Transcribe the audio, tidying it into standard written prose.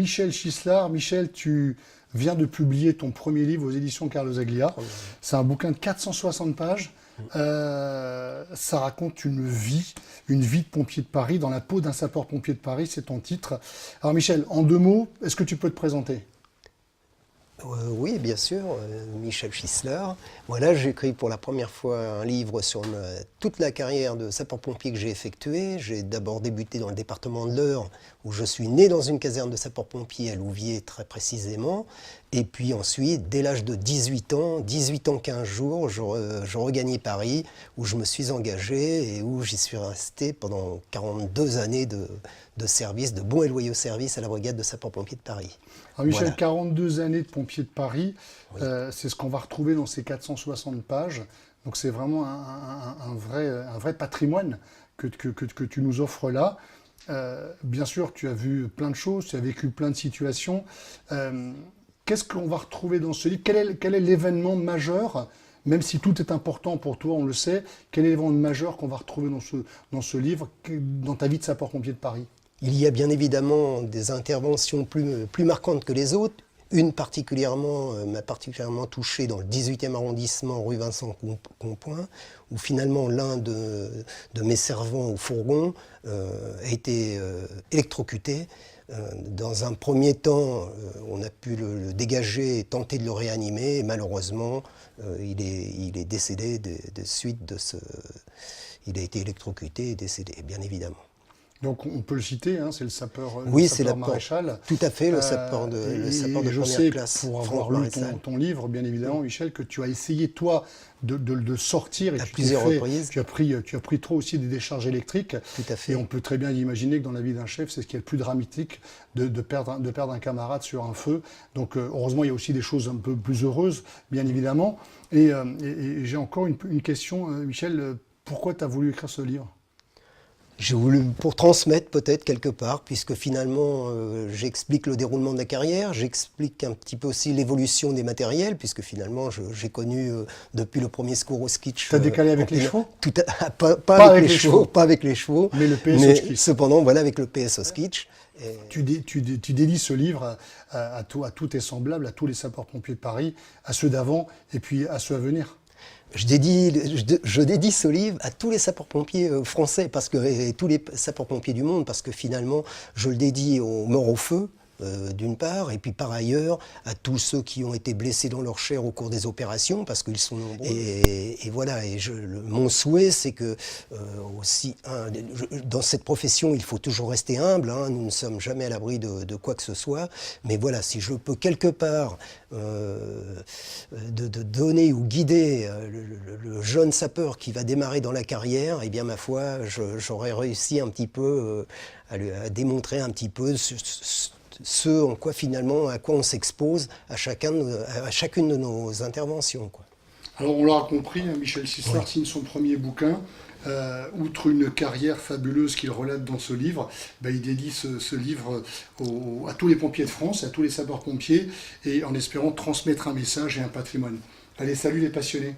Michel Schislar. Michel, tu viens de publier ton premier livre aux éditions Carlo Zaglia. C'est un bouquin de 460 pages. Ça raconte une vie de pompier de Paris, dans la peau d'un sapeur-pompier de Paris, c'est ton titre. Alors Michel, en 2 mots, est-ce que tu peux te présenter ? Oui, bien sûr, Michel Schislar. Voilà, j'ai écrit pour la première fois un livre sur toute la carrière de sapeur-pompier que j'ai effectuée. J'ai d'abord débuté dans le département de l'Eure, où je suis né dans une caserne de sapeurs-pompiers à Louviers très précisément. Et puis ensuite, dès l'âge de 18 ans 15 jours, je regagnais Paris, où je me suis engagé et où j'y suis resté pendant 42 années de service, de bons et loyaux services à la brigade de sapeurs-pompiers de Paris. Alors Michel, Voilà. 42 années de pompier de Paris, Oui. c'est ce qu'on va retrouver dans ces 460 pages. Donc c'est vraiment un vrai patrimoine que tu nous offres là. Bien sûr, tu as vu plein de choses, tu as vécu plein de situations. Qu'est-ce qu'on va retrouver dans ce livre ? Quel est l'événement majeur, même si tout est important pour toi, on le sait, quel est l'événement majeur qu'on va retrouver dans ce livre, dans ta vie de sapeur-pompier de Paris ? Il y a bien évidemment des interventions plus marquantes que les autres. Une m'a particulièrement touché dans le 18e arrondissement, rue Vincent Compoint, où finalement l'un de mes servants au fourgon a été électrocuté. Dans un premier temps, on a pu le dégager et tenter de le réanimer. Et malheureusement, il est décédé de suite de ce... Il a été électrocuté et décédé, bien évidemment. Donc on peut le citer, hein, c'est le sapeur, oui, c'est sapeur maréchal. Tout à fait, le sapeur de je première sais, classe. pour avoir lu ton livre, bien évidemment, Michel, que tu as essayé, toi, de sortir. Et à plusieurs reprises. Tu as pris toi aussi des décharges électriques. Tout à fait. Et on peut très bien imaginer que dans la vie d'un chef, c'est ce qui est le plus dramatique, de perdre un camarade sur un feu. Donc heureusement, il y a aussi des choses un peu plus heureuses, bien évidemment. Et j'ai encore une question, Michel. Pourquoi tu as voulu écrire ce livre ? J'ai voulu pour transmettre peut-être quelque part, puisque finalement j'explique le déroulement de la carrière, j'explique un petit peu aussi l'évolution des matériels, puisque finalement j'ai connu depuis le premier secours au skitch. Tu as décalé avec les chevaux ? Pas avec les chevaux, pas avec les chevaux, mais le PS au skitch. Cependant, voilà, avec le PS au skitch. Tu dédies ce livre à tous tes semblables, à tous les sapeurs-pompiers de Paris, à ceux d'avant et puis à ceux à venir. Je dédie ce livre à tous les sapeurs-pompiers français et tous les sapeurs-pompiers du monde, parce que finalement, je le dédie aux morts au feu, d'une part, et puis par ailleurs à tous ceux qui ont été blessés dans leur chair au cours des opérations, parce qu'ils sont nombreux. Et voilà, mon souhait, c'est que dans cette profession, il faut toujours rester humble, hein, nous ne sommes jamais à l'abri de quoi que ce soit, mais voilà, si je peux quelque part de donner ou guider le jeune sapeur qui va démarrer dans la carrière, eh bien ma foi, j'aurais réussi un petit peu à démontrer un petit peu à quoi on s'expose à chacune de nos interventions, quoi. Alors on l'aura compris, Michel Schislar signe son premier bouquin. Outre une carrière fabuleuse qu'il relate dans ce livre, il dédie ce livre à tous les pompiers de France, à tous les sapeurs-pompiers, et en espérant transmettre un message et un patrimoine. Allez, salut les passionnés.